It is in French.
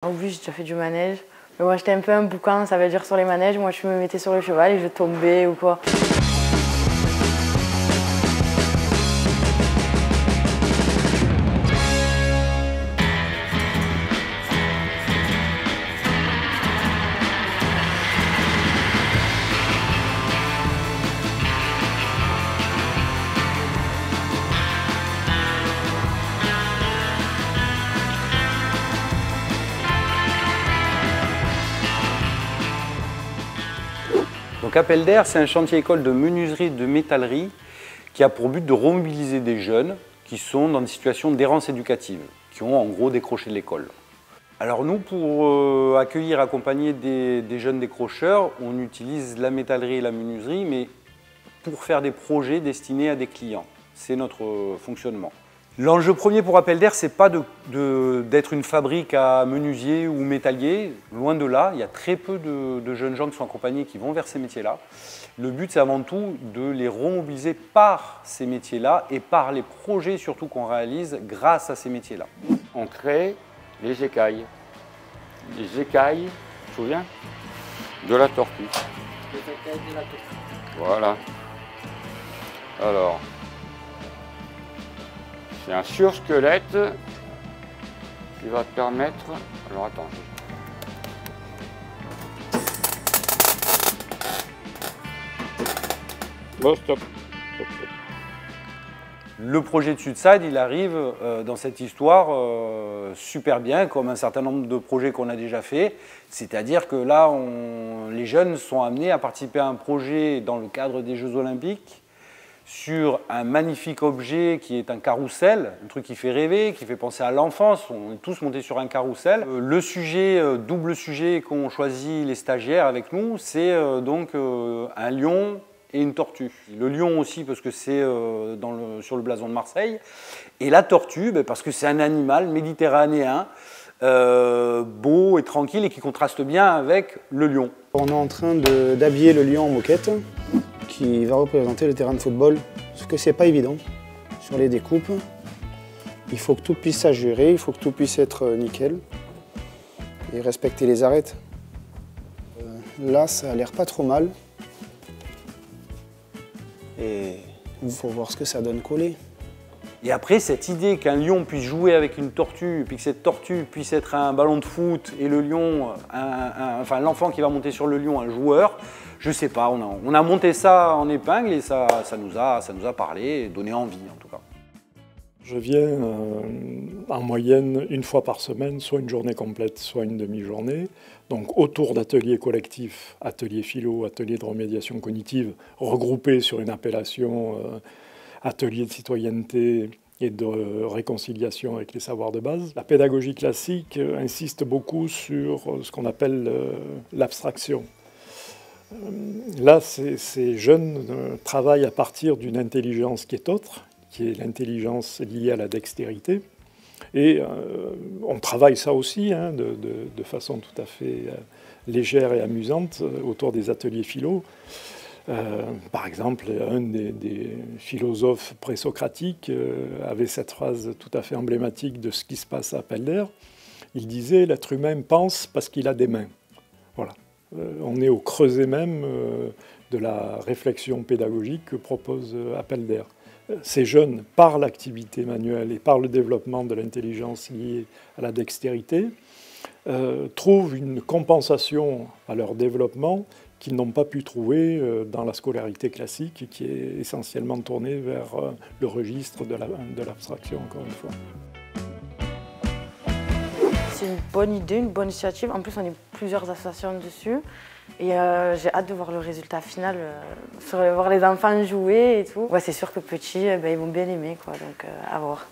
Oui, j'ai déjà fait du manège. Mais moi, j'étais un peu un boucan, ça veut dire sur les manèges. Moi, je me mettais sur le cheval et je tombais ou quoi. Donc Appel d'air, c'est un chantier école de menuiserie et de métallerie qui a pour but de remobiliser des jeunes qui sont dans des situations d'errance éducative, qui ont en gros décroché de l'école. Alors nous, pour accueillir et accompagner des jeunes décrocheurs, on utilise la métallerie et la menuiserie, mais pour faire des projets destinés à des clients. C'est notre fonctionnement. L'enjeu premier pour Appel d'air, ce n'est pas d'être une fabrique à menuisier ou métallier. Loin de là, il y a très peu de jeunes gens qui sont accompagnés qui vont vers ces métiers-là. Le but, c'est avant tout de les remobiliser par ces métiers-là et par les projets surtout qu'on réalise grâce à ces métiers-là. On crée les écailles. Les écailles, tu te souviens, de la tortue. Les écailles de la tortue. Voilà. Alors, c'est un sursquelette qui va te permettre... Alors attends. Bon, stop. Le projet de Sudside, il arrive dans cette histoire super bien, comme un certain nombre de projets qu'on a déjà fait. C'est-à-dire que là, les jeunes sont amenés à participer à un projet dans le cadre des Jeux Olympiques sur un magnifique objet qui est un carrousel, un truc qui fait rêver, qui fait penser à l'enfance. On est tous montés sur un carrousel. Le sujet, double sujet qu'ont choisi les stagiaires avec nous, c'est donc un lion et une tortue. Le lion aussi parce que c'est sur le blason de Marseille. Et la tortue parce que c'est un animal méditerranéen, beau et tranquille et qui contraste bien avec le lion. On est en train d'habiller le lion en moquette qui va représenter le terrain de football, ce que c'est pas évident sur les découpes. Il faut que tout puisse s'ajurer, il faut que tout puisse être nickel et respecter les arêtes. Là, ça a l'air pas trop mal. Et il faut voir ce que ça donne collé. Et après, cette idée qu'un lion puisse jouer avec une tortue, puis que cette tortue puisse être un ballon de foot et le lion, enfin l'enfant qui va monter sur le lion, un joueur, je sais pas, on a monté ça en épingle et ça nous a parlé et donné envie en tout cas. Je viens en moyenne une fois par semaine, soit une journée complète, soit une demi-journée. Donc autour d'ateliers collectifs, ateliers philo, ateliers de remédiation cognitive, regroupés sur une appellation atelier de citoyenneté et de réconciliation avec les savoirs de base. La pédagogie classique insiste beaucoup sur ce qu'on appelle l'abstraction. Là, ces jeunes travaillent à partir d'une intelligence qui est autre, qui est l'intelligence liée à la dextérité. Et on travaille ça aussi de façon tout à fait légère et amusante autour des ateliers philo. Par exemple, un des philosophes présocratiques avait cette phrase tout à fait emblématique de ce qui se passe à Appel d'air. Il disait « L'être humain pense parce qu'il a des mains ». Voilà. On est au creuset même de la réflexion pédagogique que propose Appel d'air. Ces jeunes, par l'activité manuelle et par le développement de l'intelligence liée à la dextérité, trouvent une compensation à leur développement qu'ils n'ont pas pu trouver dans la scolarité classique, qui est essentiellement tournée vers le registre de l'abstraction, encore une fois. C'est une bonne idée, une bonne initiative. En plus, on est plusieurs associations dessus. Et j'ai hâte de voir le résultat final, voir les enfants jouer et tout. Ouais, c'est sûr que petits, ils vont bien aimer, quoi, donc à voir.